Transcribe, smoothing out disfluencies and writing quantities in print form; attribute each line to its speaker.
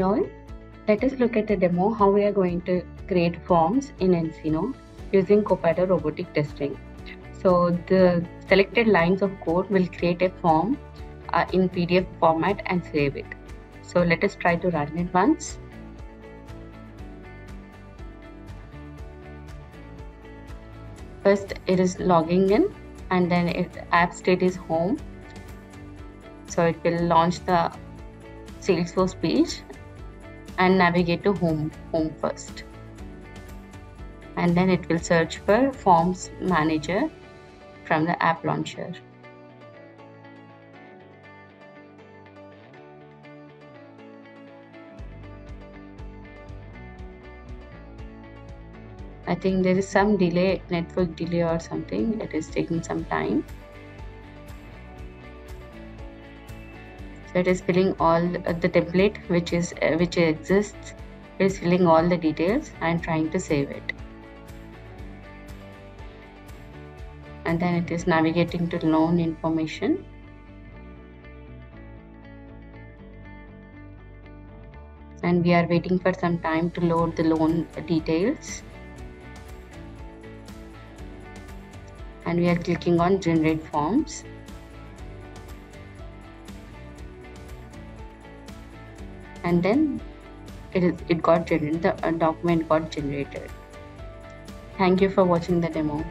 Speaker 1: all, let us look at a demo how we are going to create forms in nCino using Copado Robotic Testing. So the selected lines of code will create a form in PDF format and save it. So let us try to run it once. First it is logging in, and then app state is home. So it will launch the Salesforce page and navigate to home first. And then it will search for Forms Manager from the app launcher. I think there is some delay, network delay or something. It is taking some time. So it is filling all the template which exists. It is filling all the details and trying to save it. And then it is navigating to loan information. And we are waiting for some time to load the loan details. And we are clicking on generate forms. And then it got generated, the document got generated. Thank you for watching the demo.